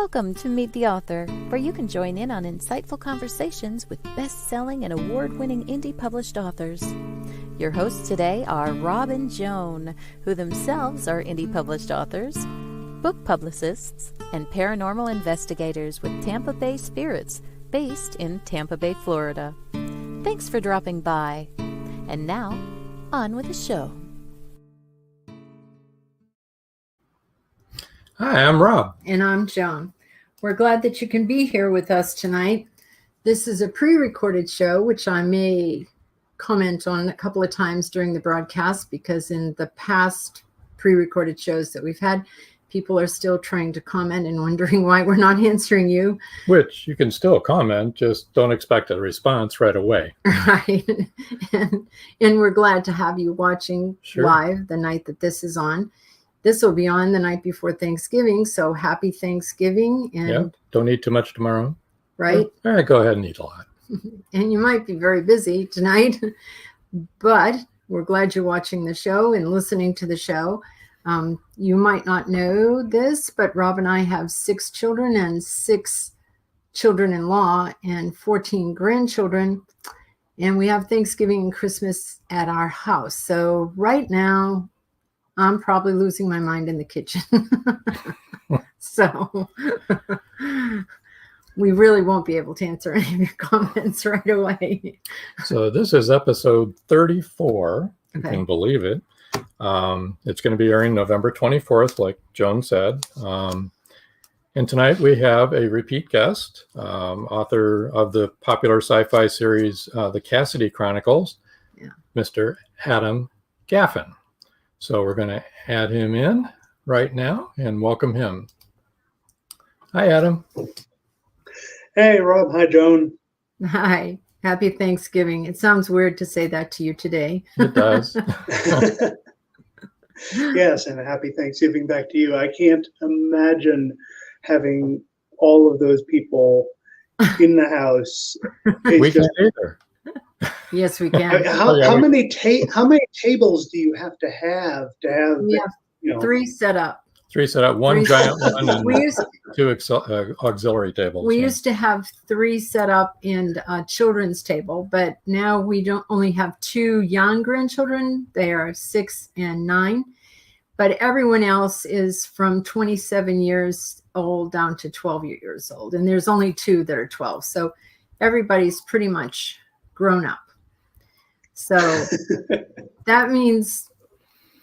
Welcome to Meet the Author, where you can join in on insightful conversations with best-selling and award-winning indie published authors. Your hosts today are Rob and Joan, who themselves are indie published authors, book publicists, and paranormal investigators with Tampa Bay Spirits, based in Tampa Bay, Florida. Thanks for dropping by. And now, on with the show. Hi, I'm Rob. And I'm Joan. We're glad that you can be here with us tonight. This is a pre-recorded show, which I may comment on a couple of times during the broadcast, because in the past pre-recorded shows that we've had, people are still trying to comment and wondering why we're not answering you. Which you can still comment, just don't expect a response right away. Right. And we're glad to have you watching Sure. live the night that this is on. This will be on the night before Thanksgiving, so happy Thanksgiving. And Yeah, don't eat too much tomorrow. right. All right, go ahead and eat a lot. And you might be very busy tonight, but we're glad you're watching the show and listening to the show. You might not know this, but Rob and I have 6 children and 6 children-in-law and 14 grandchildren. And we have Thanksgiving and Christmas at our house. So right now, I'm probably losing my mind in the kitchen. So we really won't be able to answer any of your comments right away. So this is episode 34, if you Okay. can believe it. It's going to be airing November 24th, like Joan said. And tonight we have a repeat guest, author of the popular sci-fi series, The Cassidy Chronicles, Yeah. Mr. Adam GAFFEN. So we're going to add him in right now and welcome him. Hi, Adam. Hey, Rob. Hi, Joan. Hi. Happy Thanksgiving. It sounds weird to say that to you today. It does. Yes, and a happy Thanksgiving back to you. I can't imagine having all of those people in the house. It's We just- can't either. Yes, we can. how many tables do you have to have We have you know? 3 set up. 3 set up, 1 Three giant set- one, We and used 2 auxiliary tables. We Yeah. used to have 3 set up in a children's table, but now we don't only have 2 young grandchildren. They are 6 and 9, but everyone else is from 27 years old down to 12 years old. And there's only 2 that are 12. So everybody's pretty much grown up. So that means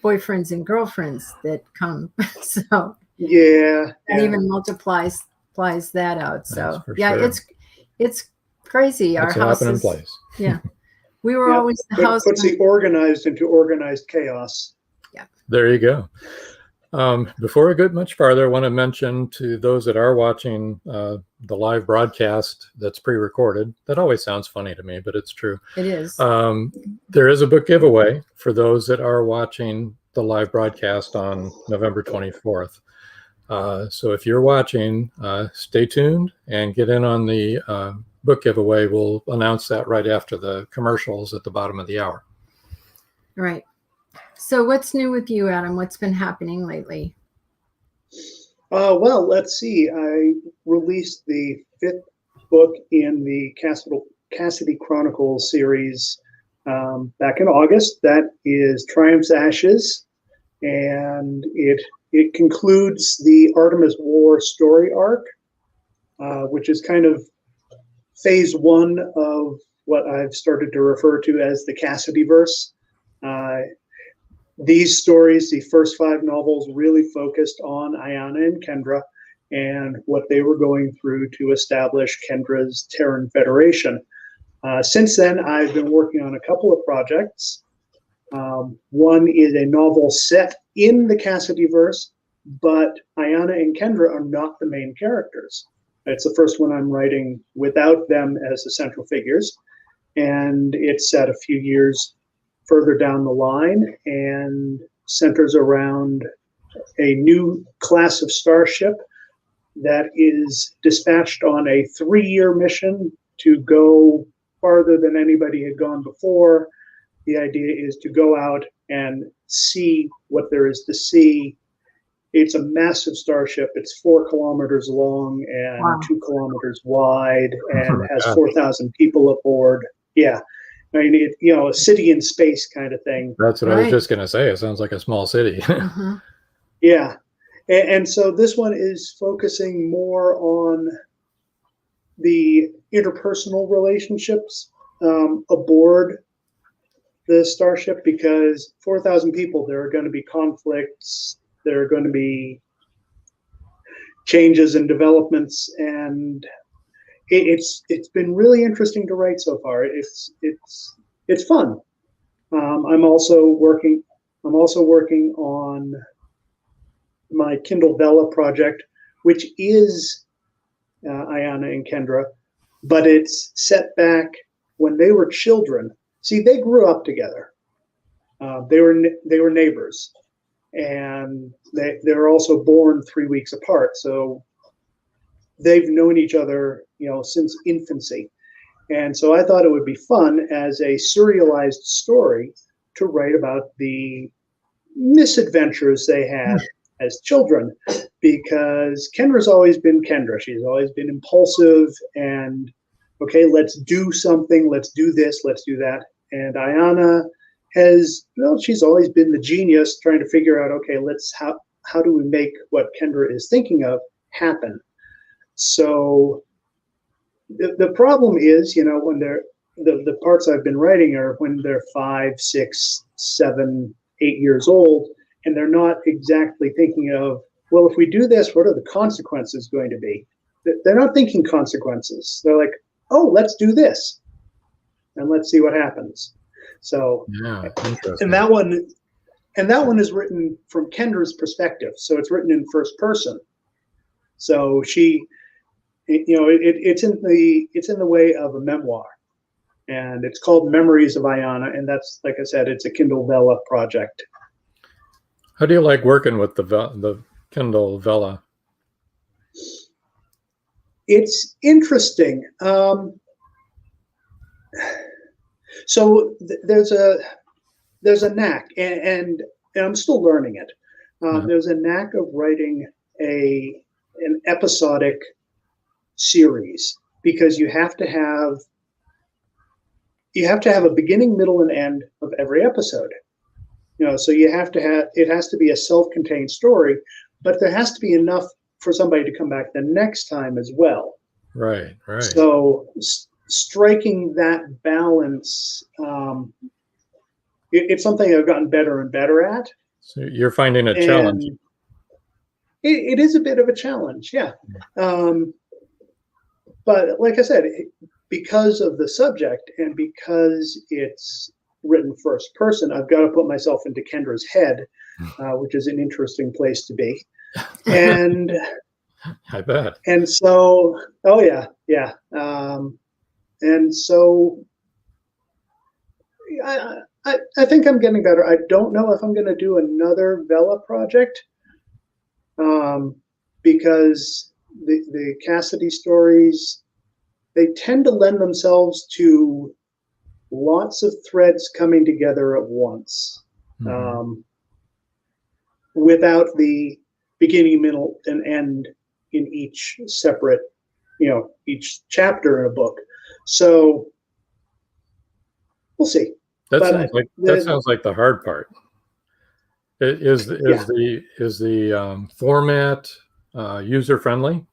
boyfriends and girlfriends that come. So Yeah. that even multiplies that out. So That's for yeah, sure. it's crazy. It's Our house happening in is, place. yeah. We were Yeah, always the house. puts the organized into organized chaos. There you go. Before we get much farther, I want to mention to those that are watching the live broadcast that's pre-recorded. That always sounds funny to me, but it's true. It is. There is a book giveaway for those that are watching the live broadcast on November 24th. So if you're watching, stay tuned and get in on the book giveaway. We'll announce that right after the commercials at the bottom of the hour. Right. So what's new with you, Adam? What's been happening lately? Well, let's see. I released the 5th book in the Cassidy Chronicles series back in August. That is Triumph's Ashes, and it concludes the Artemis War story arc, which is kind of phase 1 of what I've started to refer to as the Cassidyverse. These stories, the first 5 novels, really focused on Ayana and Kendra and what they were going through to establish Kendra's Terran Federation. Since then, I've been working on a couple of projects. One is a novel set in the Cassidyverse, but Ayana and Kendra are not the main characters. It's the first one I'm writing without them as the central figures, and it's set a few years further down the line and centers around a new class of starship that is dispatched on a 3-year mission to go farther than anybody had gone before. The idea is to go out and see what there is to see it's a massive starship. It's 4 kilometers long and Wow. 2 kilometers wide, and my has God. 4,000 people aboard. Yeah, I mean, a city in space kind of thing. That's what I was Right. just going to say. It sounds like a small city. Mhm. Yeah, and so this one is focusing more on the interpersonal relationships aboard the starship, because 4,000 people, there are going to be conflicts, there are going to be changes and developments, and it's been really interesting to write so far. It's fun. I'm also working on my Kindle Vella project, which is Ayana and Kendra, but it's set back when they were children. See, they grew up together. They were neighbors, and they were also born 3 weeks apart. So they've known each other, since infancy. And so I thought it would be fun as a serialized story to write about the misadventures they had as children, because Kendra's always been Kendra. She's always been impulsive and, okay, let's do something, let's do this, let's do that. And Ayana she's always been the genius trying to figure out, okay, how do we make what Kendra is thinking of happen? So the problem is, when the parts I've been writing are when they're 5, 6, 7, 8 years old, and they're not exactly thinking of, well, if we do this, what are the consequences going to be? They're not thinking consequences. They're like, oh, let's do this, and let's see what happens. So, Yeah, interesting. and that one is written from Kendra's perspective. So it's written in first person. So she, it's in the way of a memoir, and it's called Memories of Ayana, and that's, like I said, it's a Kindle Vella project. How do you like working with the Kindle Vella? It's interesting. So there's a knack, and I'm still learning it. There's a knack of writing an episodic series, because you have to have a beginning, middle, and end of every episode. So it has to be a self-contained story, but there has to be enough for somebody to come back the next time as well. Right. So striking that balance, it's something I've gotten better and better at. So you're finding a challenge. It is a bit of a challenge, yeah. But like I said, because of the subject and because it's written first person, I've got to put myself into Kendra's head, which is an interesting place to be. And I bet. And so, oh yeah. And so I think I'm getting better. I don't know if I'm going to do another Vella project, because the Cassidy stories, they tend to lend themselves to lots of threads coming together at once, without the beginning, middle, and end in each separate, each chapter in a book. So we'll see. That sounds like the hard part. Is the format user friendly?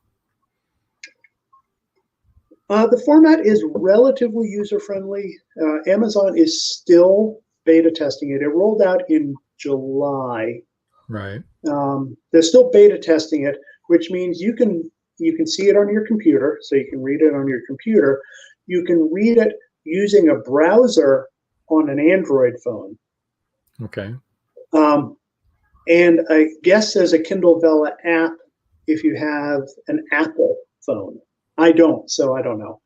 The format is relatively user friendly. Amazon is still beta testing it. It rolled out in July. Right. They're still beta testing it, which means you can see it on your computer, so you can read it on your computer. You can read it using a browser on an Android phone. Okay. And I guess there's a Kindle Vella app if you have an Apple phone. I don't, so I don't know.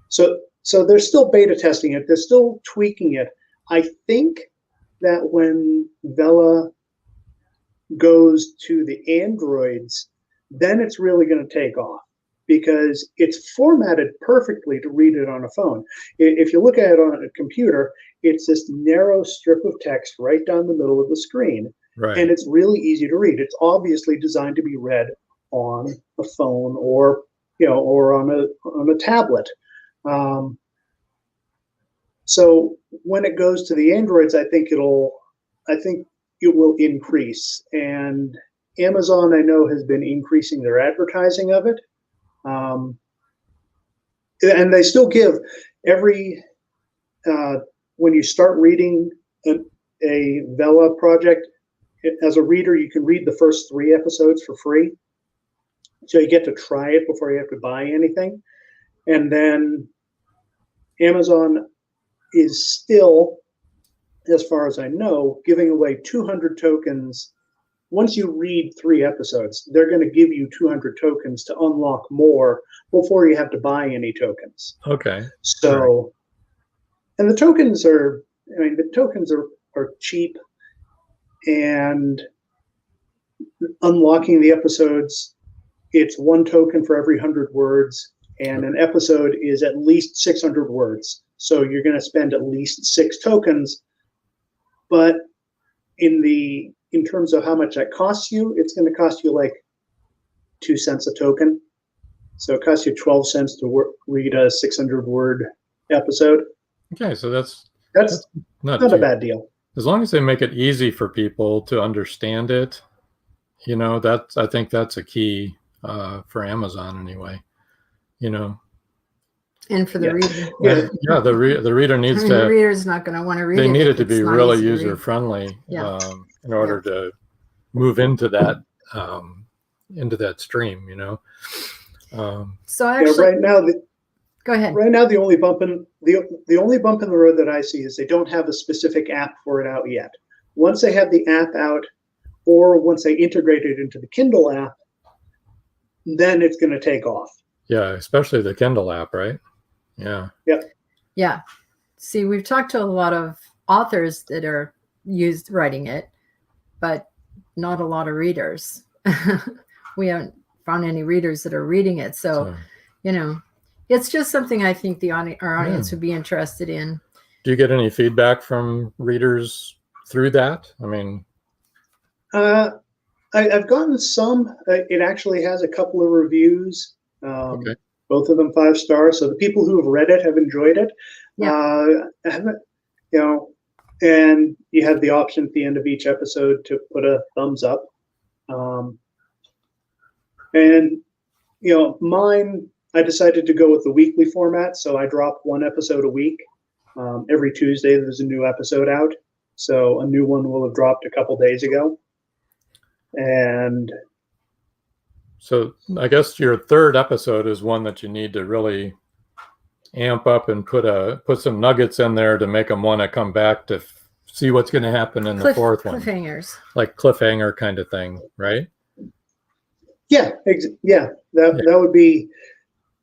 So they're still beta testing it. They're still tweaking it. I think that when Vella goes to the Androids, then it's really going to take off, because it's formatted perfectly to read it on a phone. If you look at it on a computer, it's this narrow strip of text right down the middle of the screen. Right. And it's really easy to read. It's obviously designed to be read on a phone or on a tablet. So when it goes to the Androids, I think it will increase. And Amazon, I know, has been increasing their advertising of it. And they still give when you start reading a Vela project, as a reader, you can read the first 3 episodes for free. So you get to try it before you have to buy anything. And then Amazon is still, as far as I know, giving away 200 tokens. Once you read 3 episodes, they're going to give you 200 tokens to unlock more before you have to buy any tokens. Okay. So, right. And the tokens are cheap, and unlocking the episodes, it's 1 token for every 100 words, and an episode is at least 600 words. So you're going to spend at least 6 tokens. But in terms of how much that costs you, it's going to cost you like 2 cents a token. So it costs you 12 cents to read a 600-word episode. Okay, so that's not a bad deal. As long as they make it easy for people to understand it, I think that's a key for Amazon anyway. And for the reader. Yeah, the reader needs to. The reader's not going to want to read it. They need it to be really user friendly in order to move into that stream. So actually, right now, go ahead. Right now, the only bump in the road that I see is they don't have a specific app for it out yet. Once they have the app out, or once they integrate it into the Kindle app, then it's going to take off. Yeah, especially the Kindle app, right? Yeah. Yep. Yeah. See, we've talked to a lot of authors that are writing it, but not a lot of readers. We haven't found any readers that are reading it. So, it's just something I think our audience would be interested in. Do you get any feedback from readers through that? I mean, I've gotten some. It actually has a couple of reviews. Okay. Both of them 5 stars. So the people who have read it have enjoyed it. Yeah. And you have the option at the end of each episode to put a thumbs up. Mine, I decided to go with the weekly format. So I drop 1 episode a week. Every Tuesday, there's a new episode out. So a new one will have dropped a couple days ago. And so I guess your 3rd episode is one that you need to really amp up and put some nuggets in there to make them want to come back to see what's going to happen in the 4th one. Cliffhangers. Like cliffhanger kind of thing, right? Yeah. That would be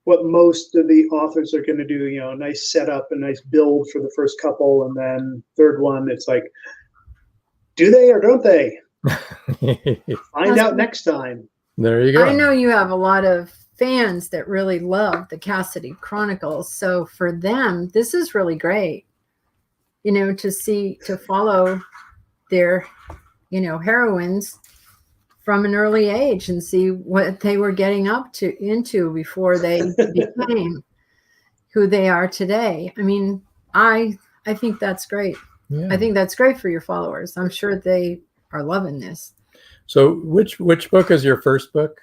what most of the authors are going to do. A nice setup, a nice build for the first couple, and then 3rd one, it's like, do they or don't they? Find out next time. There you go. I know you have a lot of fans that really love the Cassidy Chronicles. So for them, this is really great, to follow their, heroines from an early age and see what they were getting into before they became who they are today. I mean, I think that's great. Yeah. I think that's great for your followers. I'm sure they are loving this. So which book is your first book?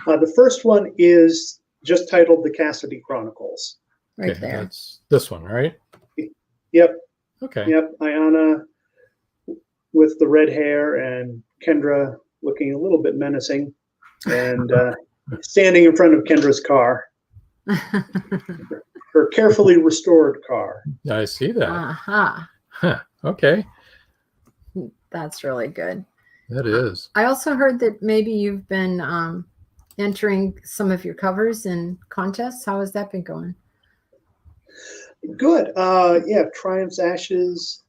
The first one is just titled The Cassidy Chronicles. Right there. That's this one, right? Yep. Okay. Yep. Ayana with the red hair and Kendra looking a little bit menacing and standing in front of Kendra's car. Her carefully restored car. I see that. Uh-huh. Huh. Okay. That's really good. That is. I also heard that maybe you've been entering some of your covers in contests. How has that been going? Good. Triumph's Ashes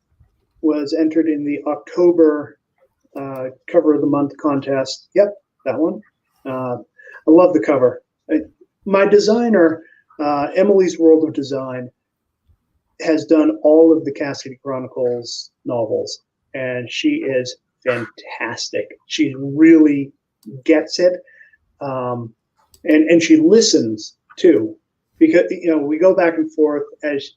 was entered in the October cover of the month contest. Yep, that one. I love the cover. My designer, Emily's World of Design, has done all of the Cassidy Chronicles novels. and she is fantastic. She really gets it, and she listens too, because we go back and forth as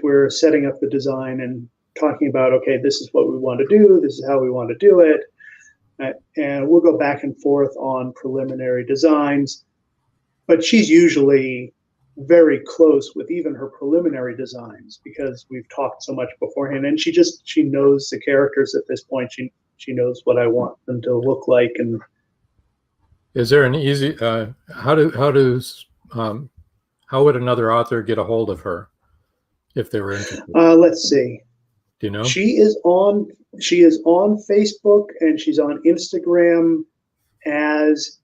we're setting up the design and talking about, okay, this is what we want to do, this is how we want to do it, and we'll go back and forth on preliminary designs. But she's usually very close with even her preliminary designs because we've talked so much beforehand, and she knows the characters at this point. She knows what I want them to look like. And is there an easy how would another author get a hold of her if they were interested? Let's see. Do you know? She is on Facebook and she's on Instagram as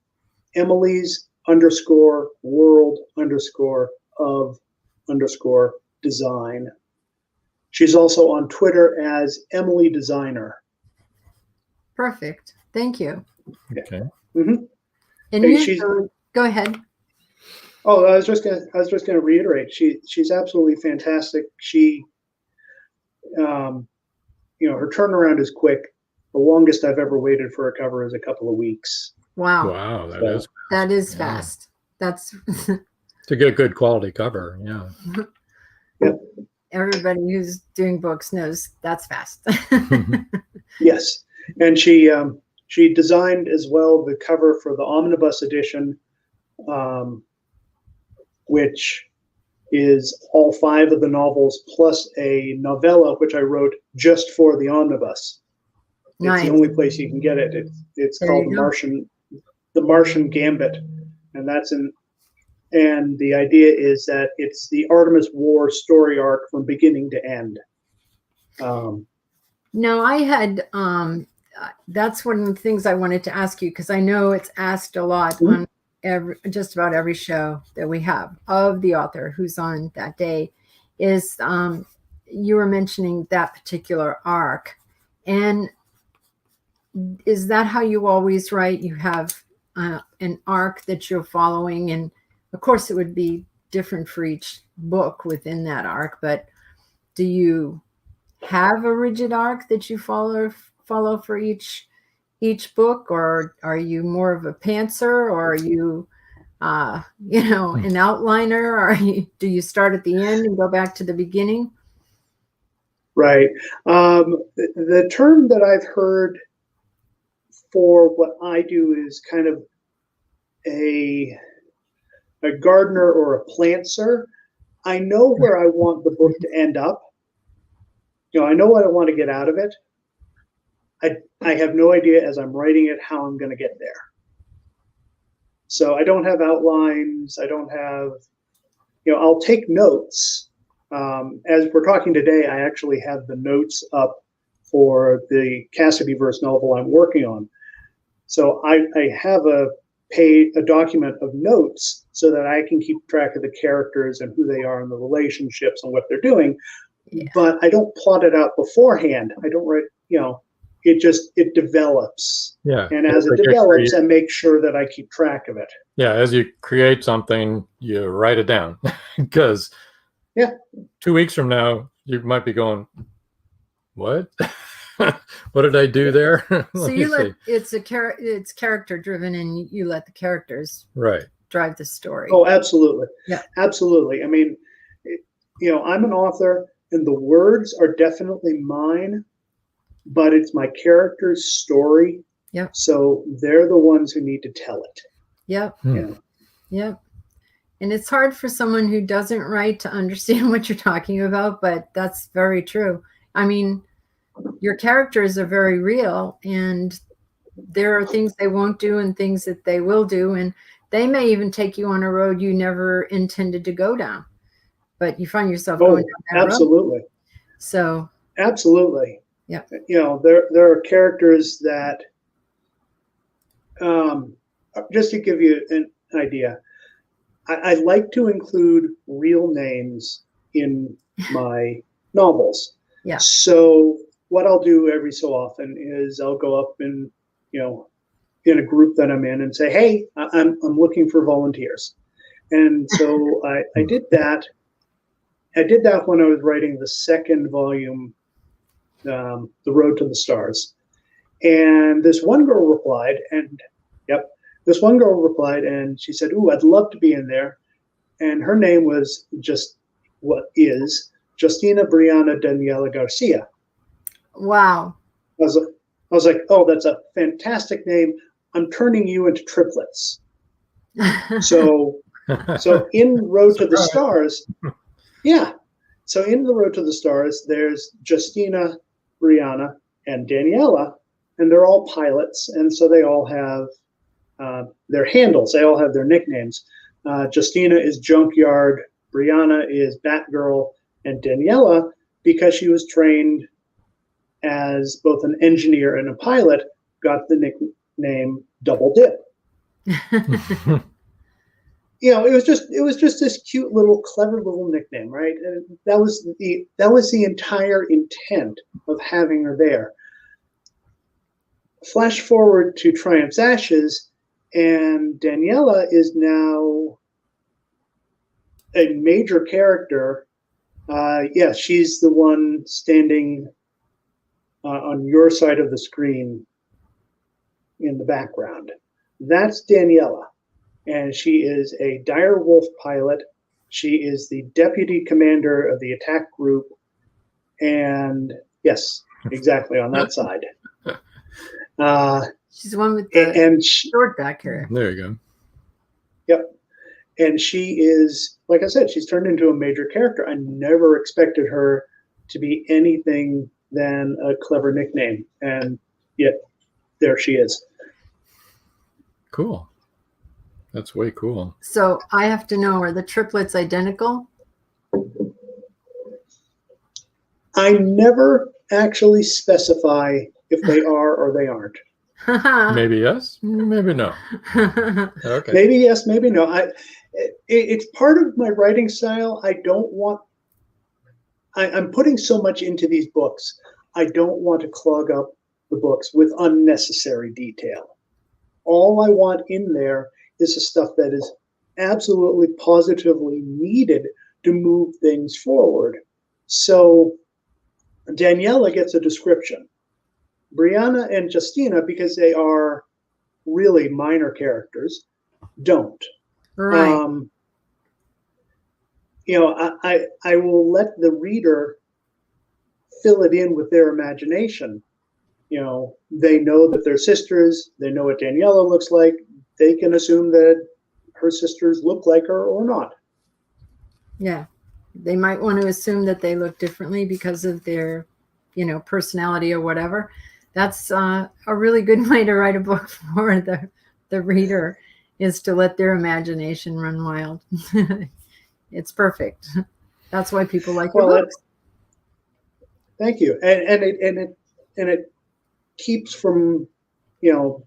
Emily's_world_of_design. She's also on Twitter as Emily Designer. Perfect. Thank you. Okay. Mm-hmm. And go ahead. Oh, I was just gonna reiterate. She's absolutely fantastic. She, her turnaround is quick. The longest I've ever waited for a cover is a couple of weeks. Wow. Wow, that is fast. That's to get a good quality cover. Yeah. Yep. Everybody who's doing books knows that's fast. Yes, and she designed as well the cover for the omnibus edition, which is all 5 of the novels plus a novella which I wrote just for the omnibus. Nice. It's the only place you can get it. It's called The Martian Gambit, and and the idea is that it's the Artemis War story arc from beginning to end. No, I had that's one of the things I wanted to ask you, because I know it's asked a lot on just about every show that we have of the author who's on that day, is you were mentioning that particular arc. And is that how you always write? You have an arc that you're following, and of course it would be different for each book within that arc, but do you have a rigid arc that you follow for each book, or are you more of a pantser, or are you an outliner, or do you start at the end and go back to the beginning? Right. The term that I've heard for what I do is kind of a gardener or a plantser. I know where I want the book to end up. I know what I want to get out of it. I have no idea as I'm writing it how I'm going to get there. So I don't have outlines. I don't have, I'll take notes. As we're talking today, I actually have the notes up for the Cassidyverse novel I'm working on. So I have a document of notes so that I can keep track of the characters and who they are and the relationships and what they're doing. Yeah. But I don't plot it out beforehand. I don't write, it develops. Yeah. And as it develops, I make sure that I keep track of it. Yeah. As you create something, you write it down because 2 weeks from now, you might be going, what? What did I do there? So it's character driven, and you let the characters drive the story. Oh, absolutely. Yeah, absolutely. I mean, I'm an author, and the words are definitely mine, but it's my character's story. Yep. So they're the ones who need to tell it. Yep. Yep. And it's hard for someone who doesn't write to understand what you're talking about, but that's very true. I mean, your characters are very real, and there are things they won't do and things that they will do, and they may even take you on a road you never intended to go down, but you find yourself going down that absolutely road. So absolutely. Yeah. There are characters that just to give you an idea, I like to include real names in my novels. Yeah. So what I'll do every so often is I'll go up and, in a group that I'm in and say, hey, I'm looking for volunteers. And so I did that. I did that when I was writing the second volume The Road to the Stars. And this one girl replied, and she said, "Ooh, I'd love to be in there." And her name was Justina Brianna Daniela Garcia. Wow. I was like, "Oh, that's a fantastic name. I'm turning you into triplets." So in Road to the Stars, yeah. So in the Road to the Stars, there's Justina, Brianna, and Daniela, and they're all pilots, and so they all have their handles. They all have their nicknames. Justina is Junkyard, Brianna is Batgirl, and Daniela, because she was trained as both an engineer and a pilot, got the nickname Double Dip. It was just this cute little clever little nickname, right? And that was the entire intent of having her there. Flash forward to Triumph's Ashes, and Daniela is now a major character. She's the one standing on your side of the screen in the background. That's Daniela, and she is a dire wolf pilot. She is the deputy commander of the attack group, and yes, exactly on that side. She's the one with the short back hair. There you go. Yep. And she is, like I said, she's turned into a major character. I never expected her to be anything than a clever nickname. And yet, there she is. Cool. That's way cool. So I have to know, are the triplets identical? I never actually specify if they are or they aren't. Maybe yes, maybe no. Okay. Maybe yes, maybe no. It's part of my writing style. I'm putting so much into these books. I don't want to clog up the books with unnecessary detail. All I want in there is the stuff that is absolutely positively needed to move things forward. So Daniela gets a description. Brianna and Justina, because they are really minor characters, don't. Right. I will let the reader fill it in with their imagination. They know that they're sisters. They know what Daniela looks like. They can assume that her sisters look like her or not. Yeah. They might want to assume that they look differently because of their, personality or whatever. That's a really good way to write a book for the reader, is to let their imagination run wild. It's perfect. That's why people like your books. Thank you. And it keeps from,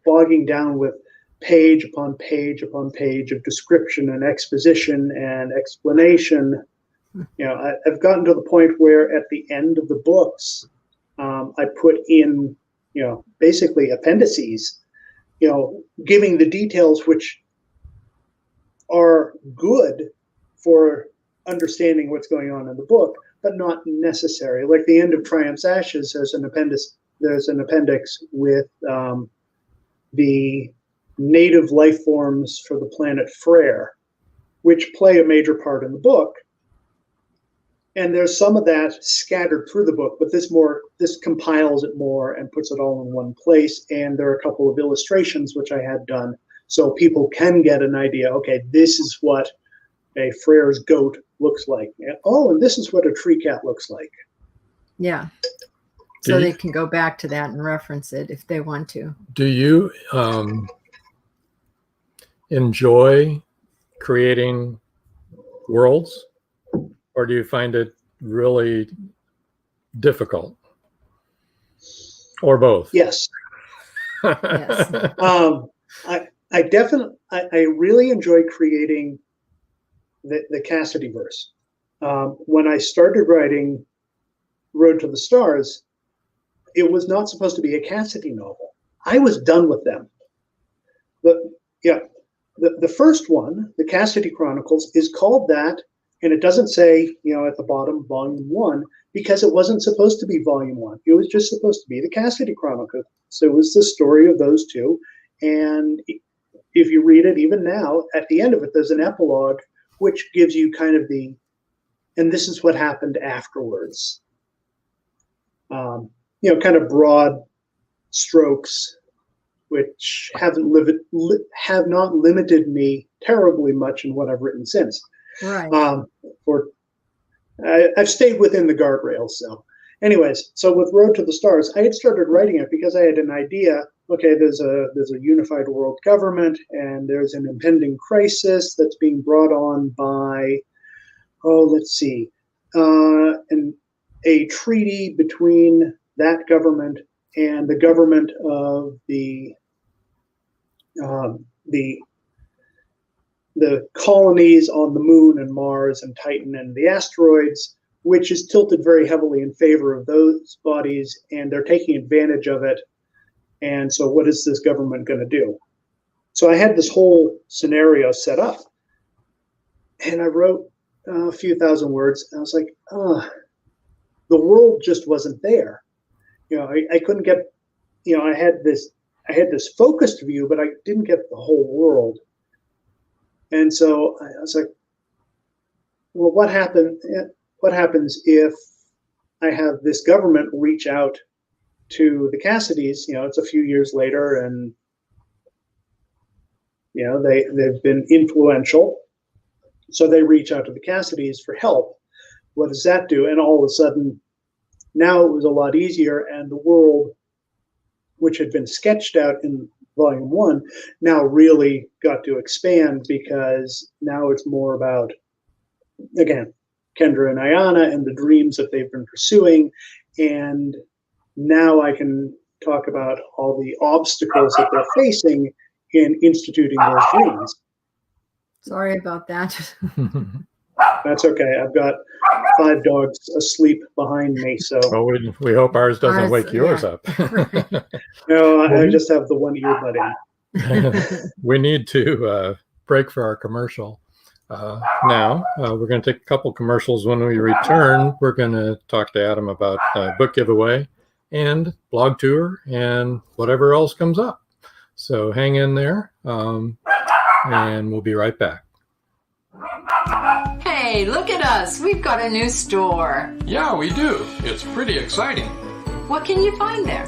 bogging down with page upon page upon page of description and exposition and explanation. I've gotten to the point where at the end of the books, I put in, basically appendices, giving the details which are good for understanding what's going on in the book, but not necessary. Like the end of Triumph's Ashes, there's an appendix with the native life forms for the planet Freyr, which play a major part in the book. And there's some of that scattered through the book, but this compiles it more and puts it all in one place. And there are a couple of illustrations which I had done, so people can get an idea. Okay, this is what a Freyr's goat looks like. And this is what a tree cat looks like. Yeah. So they can go back to that and reference it if they want to. Do you enjoy creating worlds? Or do you find it really difficult? Or both? Yes. Yes. I really enjoy creating the Cassidy verse. When I started writing Road to the Stars, it was not supposed to be a Cassidy novel. I was done with them. The first one, the Cassidy Chronicles, is called that And it doesn't say, at the bottom, volume 1, because it wasn't supposed to be volume 1. It was just supposed to be the Cassidy Chronicles. So it was the story of those two. And if you read it, even now, at the end of it, there's an epilogue, which gives you kind of and this is what happened afterwards. Kind of broad strokes, which have not limited me terribly much in what I've written since. Right. I've stayed within the guardrails. So anyways, so with Road to the Stars, I had started writing it because I had an idea. Okay, there's a unified world government, and there's an impending crisis that's being brought on by, a treaty between that government and the government of the colonies on the Moon and Mars and Titan and the asteroids, which is tilted very heavily in favor of those bodies, and they're taking advantage of it. And so what is this government going to do? So I had this whole scenario set up, and I wrote a few thousand words, and I was like, the world just wasn't there. I couldn't get, I had this focused view, but I didn't get the whole world. And so I was like, well, what happens if I have this government reach out to the Cassidys? It's a few years later, and they've been influential, so they reach out to the Cassidys for help. What does that do? And all of a sudden, now it was a lot easier, and the world, which had been sketched out in volume 1, now really got to expand, because now it's more about, again, Kendra and Ayana and the dreams that they've been pursuing. And now I can talk about all the obstacles that they're facing in instituting those dreams. Sorry about that. That's okay. I've got 5 dogs asleep behind me, so. Well, we hope ours doesn't wake yours up. No, I just have the one earbud in. We need to break for our commercial. Now, we're going to take a couple commercials. When we return, we're going to talk to Adam about book giveaway and blog tour and whatever else comes up. So hang in there, and we'll be right back. Hey, look at us. We've got a new store. Yeah, we do. It's pretty exciting. What can you find there?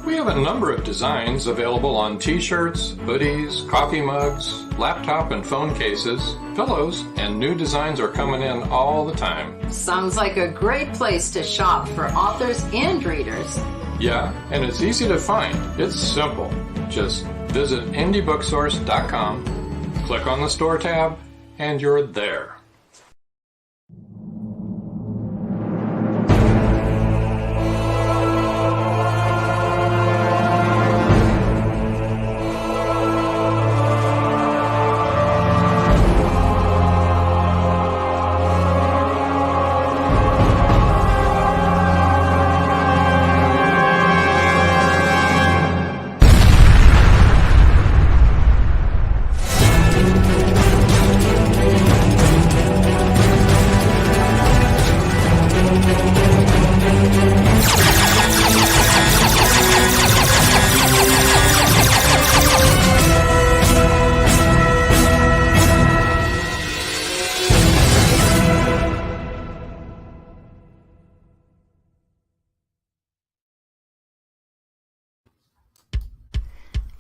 We have a number of designs available on t-shirts, hoodies, coffee mugs, laptop and phone cases, pillows, and new designs are coming in all the time. Sounds like a great place to shop for authors and readers. Yeah, and it's easy to find. It's simple. Just visit indiebooksource.com, click on the store tab, and you're there.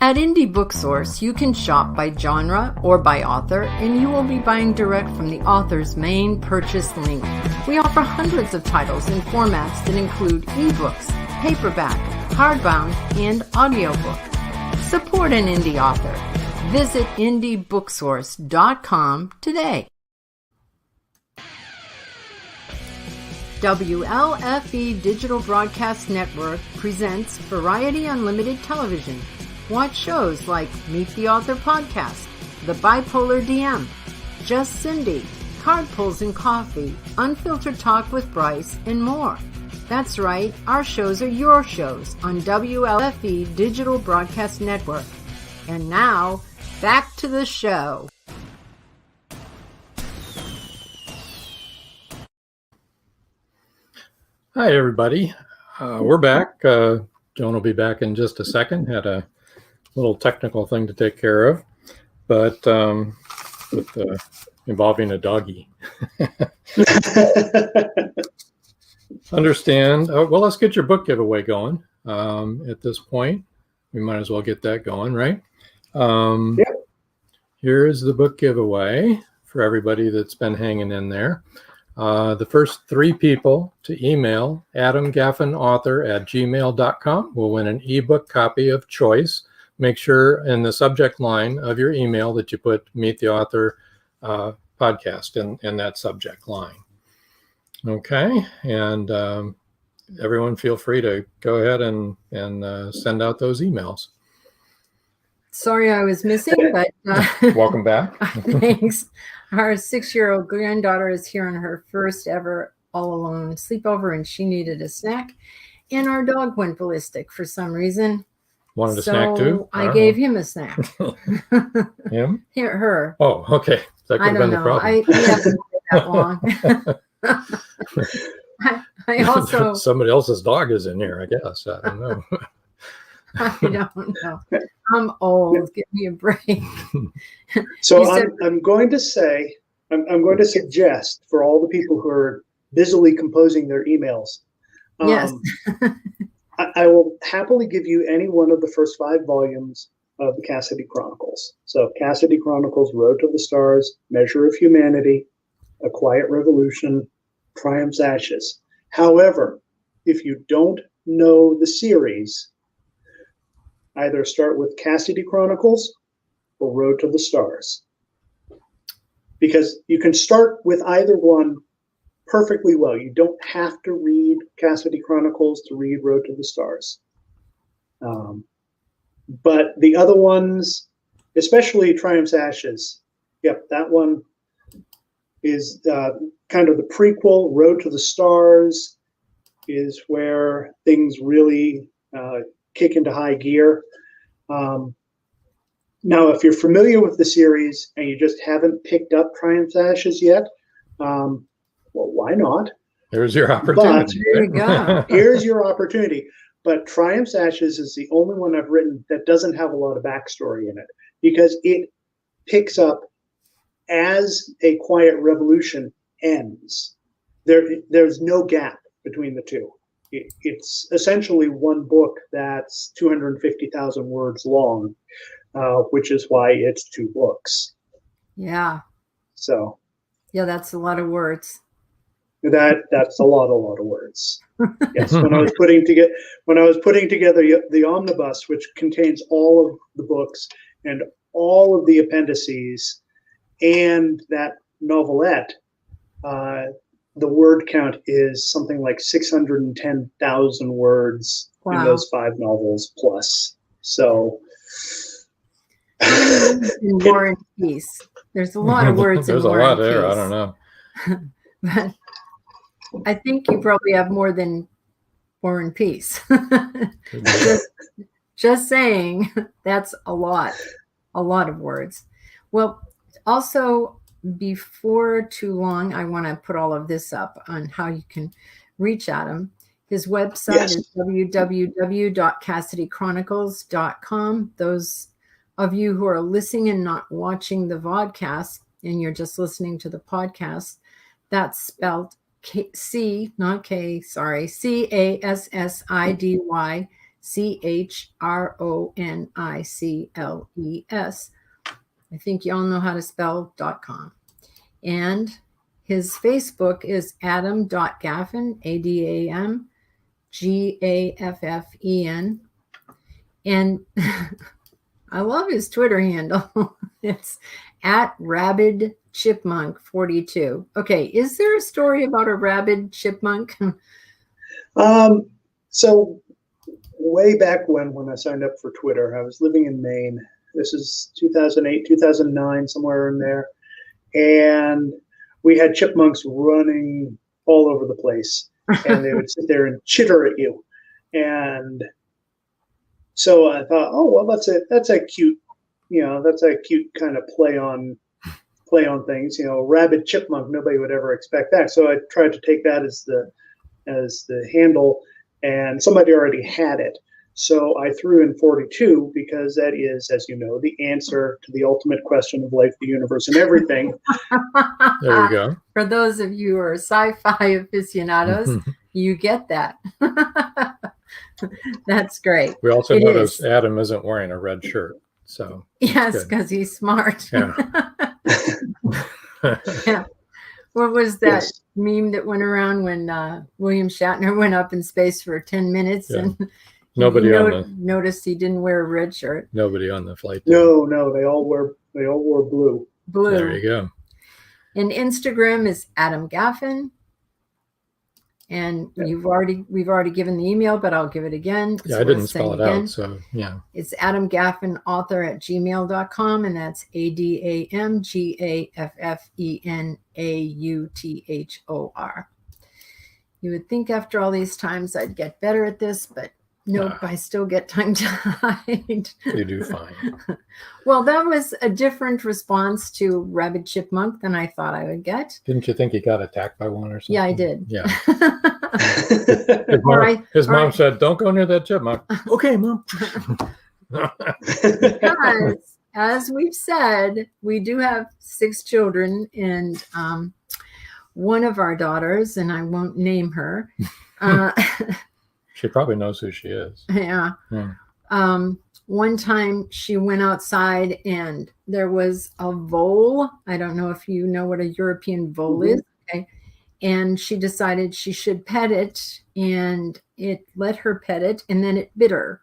At Indie Booksource, you can shop by genre or by author, and you will be buying direct from the author's main purchase link. We offer hundreds of titles in formats that include ebooks, paperback, hardbound, and audiobook. Support an indie author. Visit indiebooksource.com today. WLFE Digital Broadcast Network presents Variety Unlimited Television. Watch shows like Meet the Author Podcast, The Bipolar DM, Just Cindy, Card Pulls and Coffee, Unfiltered Talk with Bryce, and more. That's right, our shows are your shows on WLFE Digital Broadcast Network. And now, back to the show. Hi, everybody. We're back. Joan will be back in just a second. Had a little technical thing to take care of, but involving a doggy. Understand. Well, let's get your book giveaway going. At this point, we might as well get that going, right? Yep. Here's the book giveaway for everybody that's been hanging in there. The first 3 people to email adamgaffenauthor@gmail.com will win an ebook copy of choice. Make sure in the subject line of your email that you put Meet the Author podcast in that subject line. Okay, and everyone feel free to go ahead and send out those emails. Sorry I was missing, but Welcome back. thanks. Our 6-year-old granddaughter is here on her first ever all alone sleepover, and she needed a snack. And our dog went ballistic for some reason. Wanted a snack too? I gave him a snack. Him? Her. Oh, okay. That could have been the problem. We haven't been that long. I also somebody else's dog is in here, I guess. I don't know. I don't know. I'm old. Give me a break. So I'm going to say, I'm going to suggest for all the people who are busily composing their emails. Yes. I will happily give you any one of the first 5 volumes of the Cassidy Chronicles. So Cassidy Chronicles, Road to the Stars, Measure of Humanity, A Quiet Revolution, Triumph's Ashes. However, if you don't know the series, either start with Cassidy Chronicles or Road to the Stars. Because you can start with either one perfectly well. You don't have to read Cassidy Chronicles to read Road to the Stars. But the other ones, especially Triumph's Ashes, yep, that one is kind of the prequel. Road to the Stars is where things really kick into high gear. Now, if you're familiar with the series and you just haven't picked up Triumph's Ashes yet, well, why not? There's your opportunity. But, there you go. Here's your opportunity. But Triumph's Ashes is the only one I've written that doesn't have a lot of backstory in it, because it picks up as A Quiet Revolution ends. There's no gap between the two. It's essentially one book that's 250,000 words long, which is why it's 2 books. Yeah. So. Yeah, that's a lot of words. That's a lot of words. Yes. When I was putting together the omnibus, which contains all of the books and all of the appendices and that novelette, the word count is something like 610,000 words in those 5 novels plus. So, in War and Peace, there's a lot of words. There's in War a lot and there. Peace. I don't know. But I think you probably have more than War and Peace. just saying, that's a lot of words. Well, also, before too long, I want to put all of this up on how you can reach Adam. His website is www.cassidychronicles.com. Those of you who are listening and not watching the vodcast, and you're just listening to the podcast, that's spelled CassidyChronicles. I think you all know how to spell .com. And his Facebook is adam.gaffen, ADAMGAFFEN. And I love his Twitter handle. It's @rabidchipmunk42. Okay, is there a story about a rabid chipmunk? So way back when I signed up for Twitter, I was living in Maine. This is 2008, 2009, somewhere in there. And we had chipmunks running all over the place. And they would sit there and chitter at you. And so I thought, oh, well, that's a cute kind of play on things. Rabid chipmunk, nobody would ever expect that. So I tried to take that as the as the handle, and somebody already had it. So I threw in 42 because that is, as you know, the answer to the ultimate question of life, the universe, and everything. There you go. For those of you who are sci-fi aficionados, you get that. That's great. We also It noticed is. Adam isn't wearing a red shirt. So Yes, because he's smart. Yeah. Yeah. What was that Yes. meme that went around when William Shatner went up in space for 10 minutes Yeah. and Nobody noticed he didn't wear a red shirt? Nobody on the flight did. No, they all wore blue. Blue. There you go. And Instagram is Adam Gaffen. And we've already given the email, but I'll give it again. Yeah, I didn't spell it out. So yeah. It's adamgaffenauthor@gmail.com, and that's AdamGaffenauthor. You would think after all these times I'd get better at this, but nope, I still get tongue-tied. You do fine. Well, that was a different response to Rabbit Chipmunk than I thought I would get. Didn't you think he got attacked by one or something? Yeah, I did. Yeah. His mom said, "Don't go near that chipmunk." Okay, Mom. Because, as we've said, we do have 6 children, and one of our daughters, and I won't name her. She probably knows who she is. Yeah. One time she went outside and there was a vole. I don't know if you know what a European vole is. Okay. And she decided she should pet it, and it let her pet it, and then it bit her,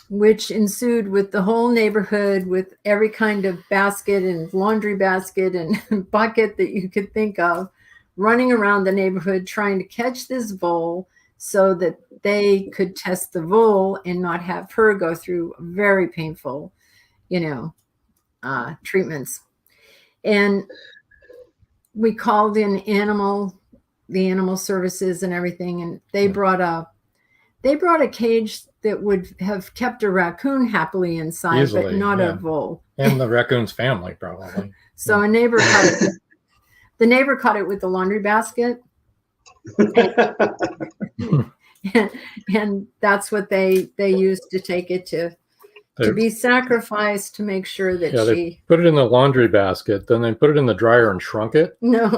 which ensued with the whole neighborhood, with every kind of basket and laundry basket and bucket that you could think of, running around the neighborhood trying to catch this vole so that they could test the vole and not have her go through very painful, treatments. And we called in the animal services and everything, and they brought a cage that would have kept a raccoon happily inside, Easily, but not a vole. And the raccoon's family, probably. So a neighbor caught it. The neighbor caught it with the laundry basket. and that's what they used to take it to be sacrificed, to make sure that they put it in the laundry basket, then they put it in the dryer and shrunk it. No.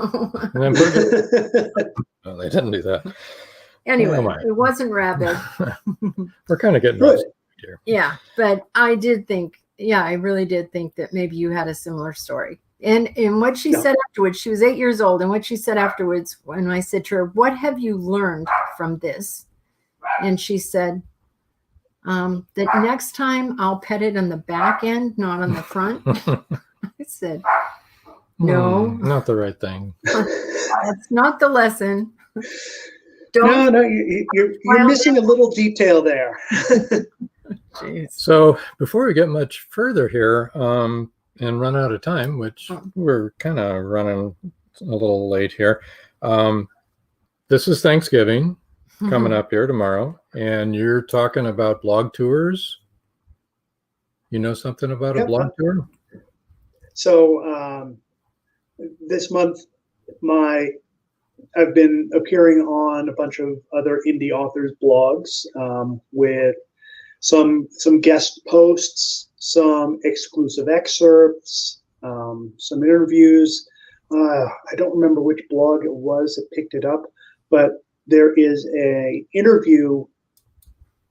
And then put it no, they didn't do that. Anyway, it wasn't rabid. We're kind of getting right here. Yeah, but I really did think that maybe you had a similar story. And what she said afterwards, she was 8 years old, and what she said afterwards, when I said to her, "What have you learned from this?" And she said, that next time I'll pet it on the back end, not on the front. I said, no. Not the right thing. That's not the lesson. No, you're missing a little detail there. Jeez. So before we get much further here and run out of time, which we're kind of running a little late here, this is Thanksgiving coming up here tomorrow, and you're talking about blog tours. You know something about a blog tour? So this month, I've been appearing on a bunch of other indie authors' blogs with some guest posts, some exclusive excerpts, some interviews. I don't remember which blog it was that picked it up, but there is a interview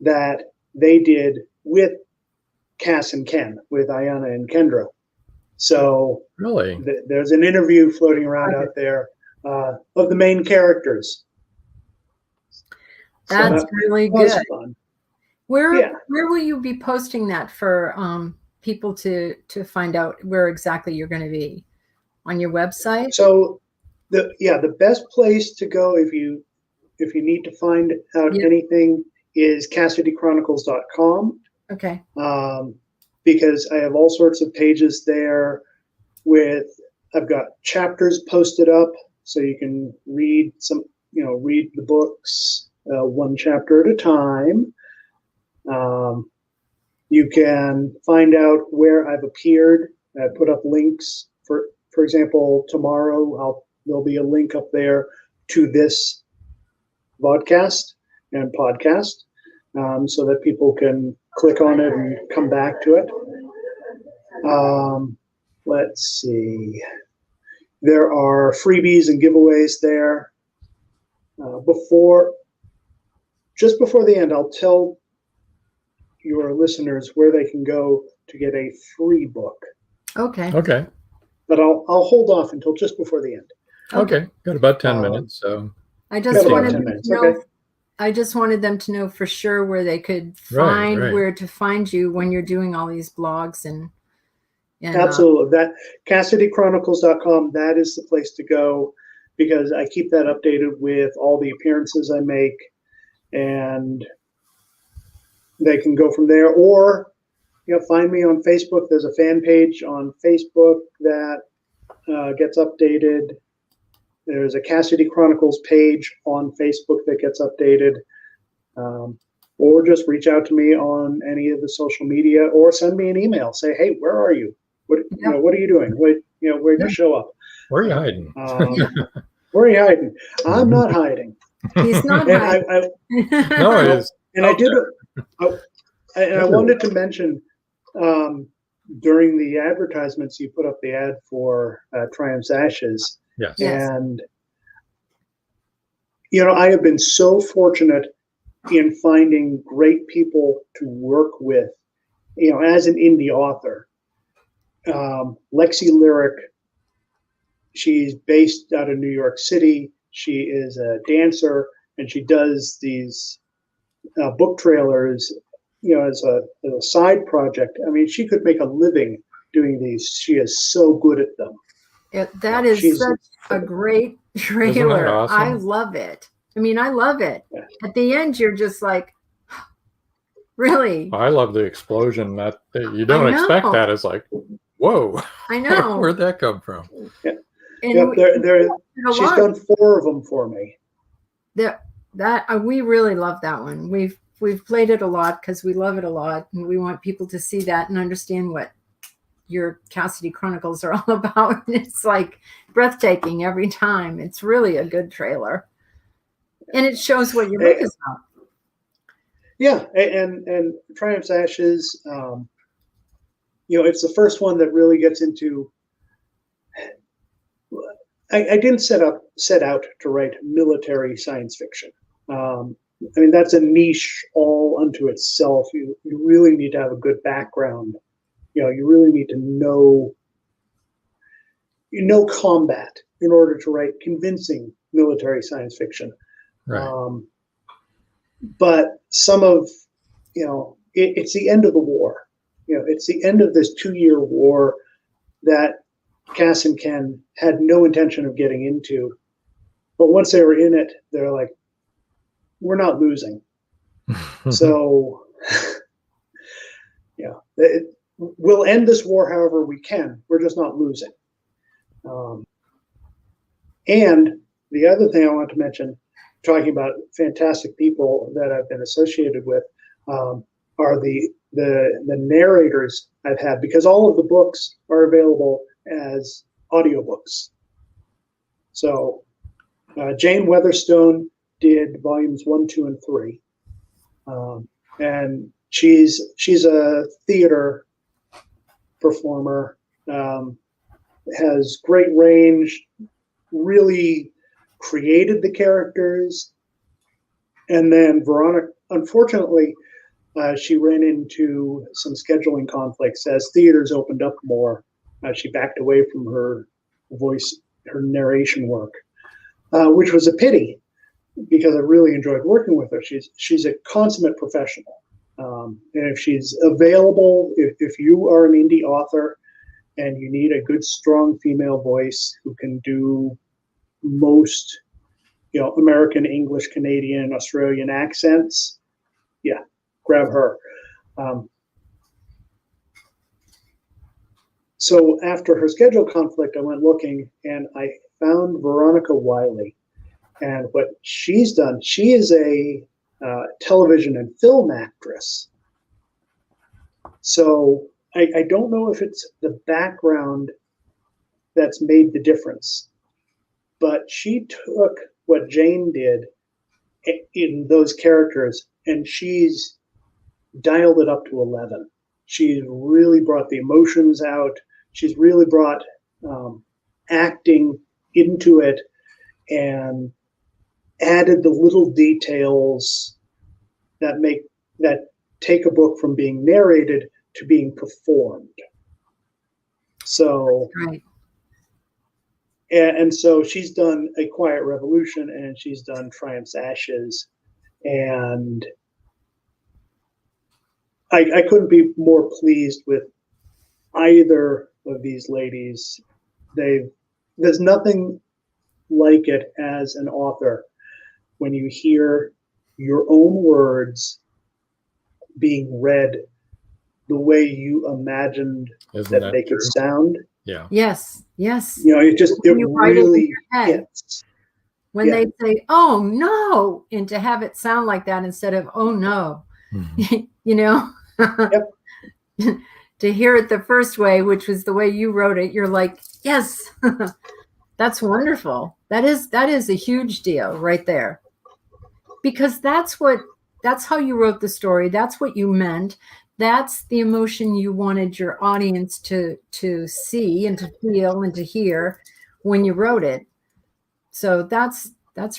that they did with Cass and Ken, with Ayana and Kendra. So really, there's an interview floating around out there of the main characters. That's so really good. Fun. Where will you be posting that for people to find out where exactly you're going to be? On your website? So the best place to go if you need to find out anything is CassidyChronicles.com. Okay. Because I have all sorts of pages there I've got chapters posted up so you can read read the books one chapter at a time. You can find out where I've appeared. I put up links for example, tomorrow there'll be a link up there to this vodcast and podcast, so that people can click on it and come back to it. Let's see. There are freebies and giveaways there. Just before the end, I'll tell your listeners where they can go to get a free book. Okay. Okay. But I'll hold off until just before the end. Okay. Got about 10 minutes. So I just Got about wanted 10 them minutes. to know. Okay. I just wanted them to know for sure where they could Right, find right. where to find you when you're doing all these blogs and Absolutely. That CassidyChronicles.com, that is the place to go, because I keep that updated with all the appearances I make, and they can go from there. Or, find me on Facebook. There's a fan page on Facebook that gets updated. There's a Cassidy Chronicles page on Facebook that gets updated. Or just reach out to me on any of the social media, or send me an email. Say, hey, where are you? What are you doing? Where'd you show up? where are you hiding? Where are you hiding? I'm not hiding. he's not And hiding. No, it is. And I wanted to mention, during the advertisements, you put up the ad for Triumph's Ashes. Yes. Yes. And, I have been so fortunate in finding great people to work with, as an indie author. Lexi Lyric, she's based out of New York City. She is a dancer, and she does these book trailers, as a side project. I mean, she could make a living doing these. She is so good at them. That is such a great trailer. Awesome? I love it. I mean, I love it. Yeah. At the end, you're just like, really? I love the explosion. That you don't expect that. It's like, whoa. I know. Where'd that come from? Yeah. And she's done 4 of them for me. We really love that one. We've played it a lot because we love it a lot, and we want people to see that and understand what your Cassidy Chronicles are all about. It's like breathtaking every time. It's really a good trailer, and it shows what your book is about. Yeah, and Triumph's Ashes, it's the first one that really gets into. I didn't set out to write military science fiction. I mean, that's a niche all unto itself. You really need to have a good background. You really need to know combat in order to write convincing military science fiction. Right. But some of, it's the end of the war. It's the end of this 2-year war that Cass and Ken had no intention of getting into. But once they were in it, they're like, we're not losing. So, we'll end this war however we can. We're just not losing. And the other thing I want to mention, talking about fantastic people that I've been associated with, are the narrators I've had, because all of the books are available as audiobooks. So Jane Weatherstone did volumes 1, 2, and 3, and she's a theater performer, has great range, really created the characters. And then Veronica, unfortunately, she ran into some scheduling conflicts as theaters opened up more. She backed away from her narration work, which was a pity, because I really enjoyed working with her. She's a consummate professional. And if she's available, if you are an indie author and you need a good, strong female voice who can do most, American, English, Canadian, Australian accents, grab her. So after her schedule conflict, I went looking and I found Veronica Wiley. And what she's done, she is a television and film actress. So I don't know if it's the background that's made the difference, but she took what Jane did in those characters, and she's dialed it up to 11. She's really brought the emotions out. She's really brought acting into it and added the little details that take a book from being narrated to being performed. So, Right. and so she's done A Quiet Revolution, and she's done Triumph's Ashes, and I couldn't be more pleased with either of these ladies. There's nothing like it as an author when you hear your own words being read the way you imagined that they could sound. Yeah. Yes. Yes. It You write it in really your head. hits. When they say, "Oh no," and to have it sound like that instead of "Oh no," Yep. To hear it the first way, which was the way you wrote it, you're like, yes, that's wonderful. That is a huge deal right there, because that's how you wrote the story. That's what you meant. That's the emotion you wanted your audience to see and to feel and to hear when you wrote it. So that's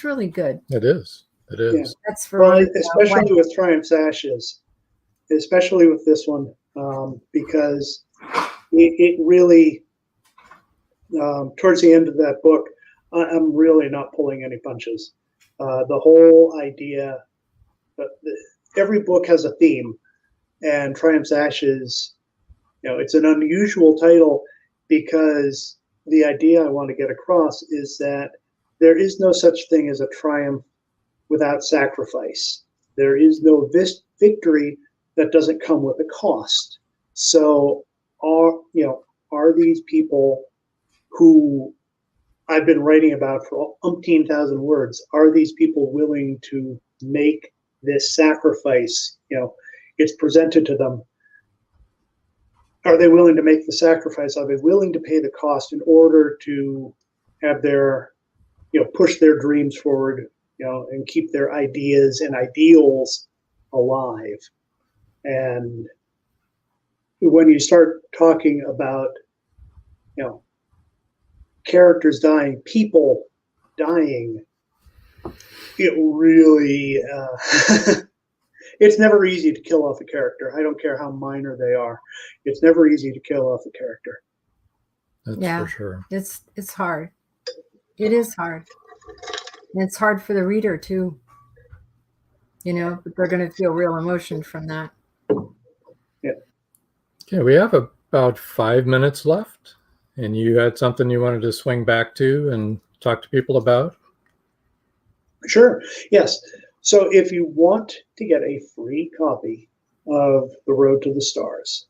really good. It is. Yeah. That's for especially with Triumph's Ashes, especially with this one, because it really, towards the end of that book, I'm really not pulling any punches. The whole idea, every book has a theme, and Triumph's Ashes, it's an unusual title because the idea I want to get across is that there is no such thing as a triumph without sacrifice. There is no victory that doesn't come with a cost. So are these people who I've been writing about for umpteen thousand words, are these people willing to make this sacrifice? It's presented to them. Are they willing to make the sacrifice? Are they willing to pay the cost in order to have their, push their dreams forward, and keep their ideas and ideals alive? And when you start talking about, characters dying, people dying, it really, it's never easy to kill off a character. I don't care how minor they are. It's never easy to kill off a character. That's for sure. It's hard. It is hard. And it's hard for the reader too. But they're going to feel real emotion from that. Yeah. Okay, we have about 5 minutes left, and you had something you wanted to swing back to and talk to people about? Sure. Yes. So if you want to get a free copy of The Road to the Stars,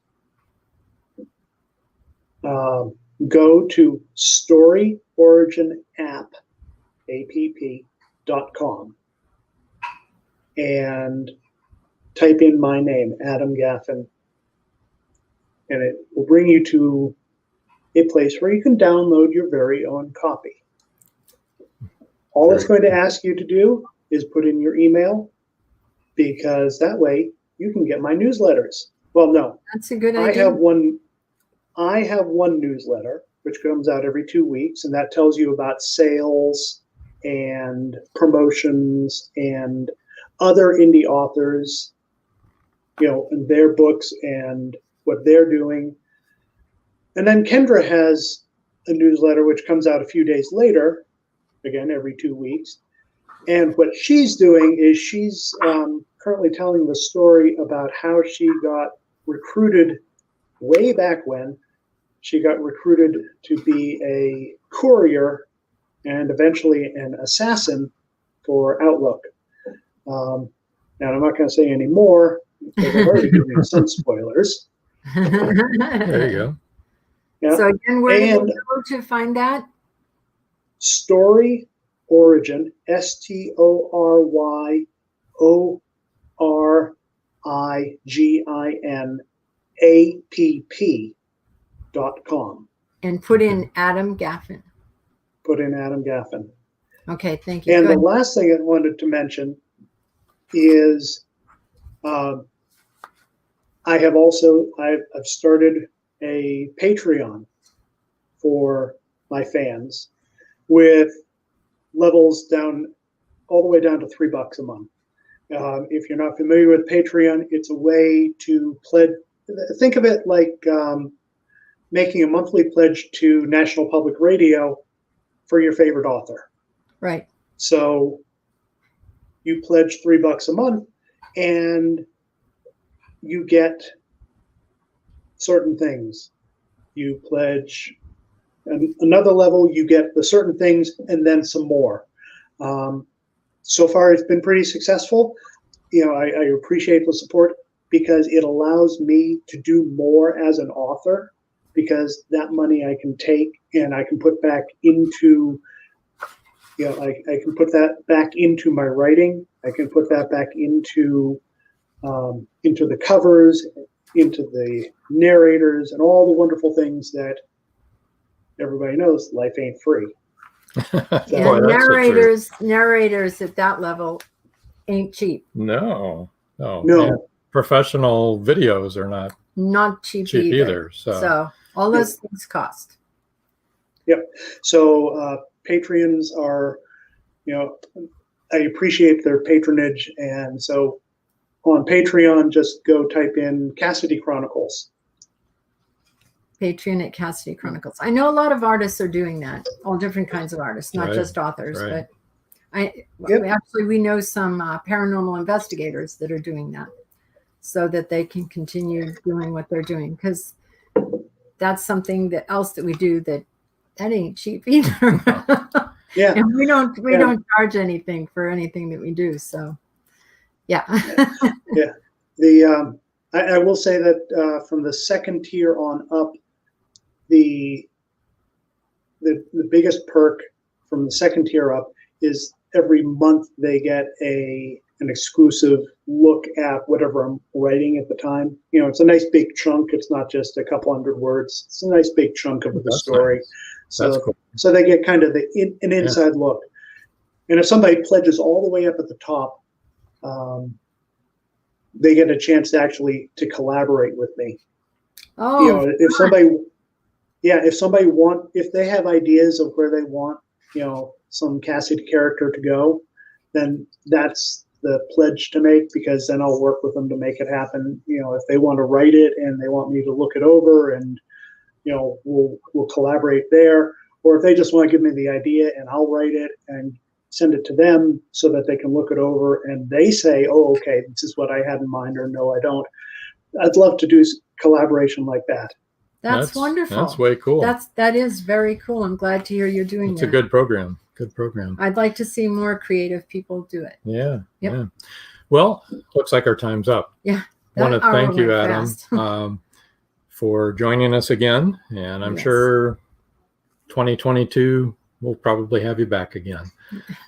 go to storyoriginapp.com and type in my name, Adam Gaffen, and it will bring you to a place where you can download your very own copy. All it's going to ask you to do is put in your email, because that way you can get my newsletters. Well, no, that's a good idea. I have one newsletter which comes out every 2 weeks, and that tells you about sales and promotions and other indie authors, and their books and what they're doing. And then Kendra has a newsletter which comes out a few days later, again, every 2 weeks. And what she's doing is she's currently telling the story about how she got recruited way back when. She got recruited to be a courier and eventually an assassin for Outlook. And I'm not going to say any more because I've already given you some spoilers. There you go. Yeah. So again, where do you go to find that? Story Origin, STORIGINAPP.com. And put in Adam Gaffen. Put in Adam Gaffen. Okay, thank you. And the last thing I wanted to mention is I've started a Patreon for my fans with levels down all the way down to $3 a month. If you're not familiar with Patreon, it's a way to pledge. Think of it like making a monthly pledge to National Public Radio for your favorite author. Right. So you pledge $3 a month and you get certain things. You pledge another level, you get the certain things and then some more. So far, it's been pretty successful. I appreciate the support because it allows me to do more as an author, because that money I can take and I can put back into, I can put that back into my writing. I can put that back into the covers, into the narrators, and all the wonderful things that everybody knows. Life ain't free. And narrators at that level ain't cheap. No. No. Professional videos are not cheap either. So all those things cost. Yep. So Patreons are, I appreciate their patronage, and so on Patreon, just go type in Cassidy Chronicles. Patreon at Cassidy Chronicles. I know a lot of artists are doing that, all different kinds of artists, not just authors, but we know some paranormal investigators that are doing that so that they can continue doing what they're doing, because that's something else that we do that ain't cheap either. Yeah. And we don't charge anything for anything that we do. So yeah. Yeah. I will say that from the second tier on up, the biggest perk from the second tier up is every month they get an exclusive look at whatever I'm writing at the time. It's a nice big chunk. It's not just a couple hundred words. It's a nice big chunk of the story. Nice. So, that's cool. So they get kind of an inside look. And if somebody pledges all the way up at the top, they get a chance to collaborate with me. Oh, if they have ideas of where they want, some Cassidy character to go, then that's the pledge to make, because then I'll work with them to make it happen. If they want to write it and they want me to look it over, and we'll collaborate there. Or if they just want to give me the idea and I'll write it and send it to them so that they can look it over and they say, oh, okay, this is what I had in mind, or no, I don't. I'd love to do collaboration like that. That's wonderful. That's way cool. That is very cool. I'm glad to hear you're doing that. It's a good program. Good program. I'd like to see more creative people do it. Yeah. Yep. Yeah. Well, looks like our time's up. Yeah. I want to thank you, Adam, for joining us again. And I'm sure 2022 we'll probably have you back again.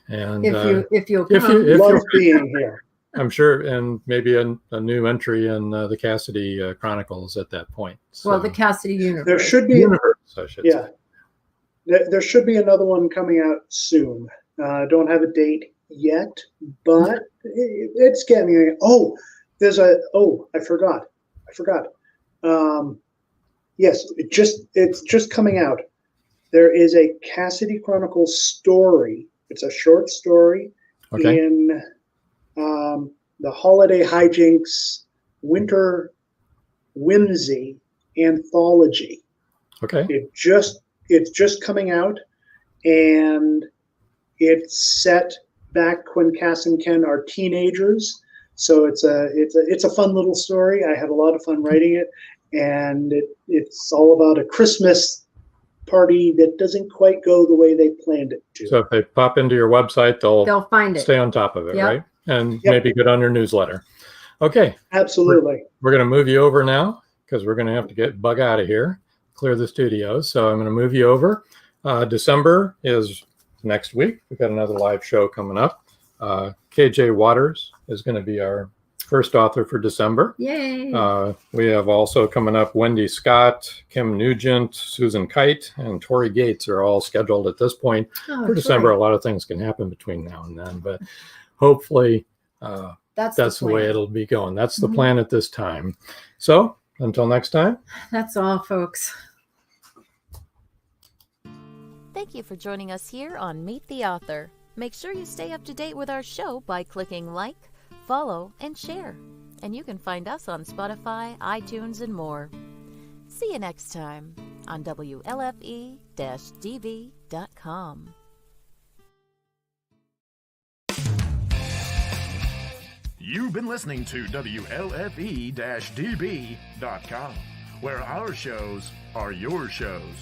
And if you'll come. Love being here. I'm sure, and maybe a new entry in the Cassidy Chronicles at that point. So, well, the Cassidy universe. There should be universe, I should say. There should be another one coming out soon. Don't have a date yet, but it's getting. I forgot. Yes, it's just coming out. There is a Cassidy Chronicles story. It's a short story in the Holiday Hijinks Winter Whimsy anthology. Okay. It's just coming out, and it's set back when Cass and Ken are teenagers. So it's a fun little story. I had a lot of fun writing it, and it's all about a Christmas party that doesn't quite go the way they planned it to. So if they pop into your website, they'll find it. Stay on top of it, right? And maybe get on your newsletter. Okay. Absolutely. We're going to move you over now because we're going to have to bug out of here, clear the studio. So I'm going to move you over. December is next week. We've got another live show coming up. KJ Waters is going to be our first author for December. Yay. We have also coming up Wendy Scott, Kim Nugent, Susan Kite, and Tori Gates are all scheduled at this point for December. A lot of things can happen between now and then, but hopefully That's the way plan. it'll be going. That's the plan at this time. So until next time. That's all, folks. Thank you for joining us here on Meet the Author. Make sure you stay up to date with our show by clicking like, follow, and share. And you can find us on Spotify, iTunes, and more. See you next time on WLFE-DB.com. You've been listening to WLFE-DB.com, where our shows are your shows.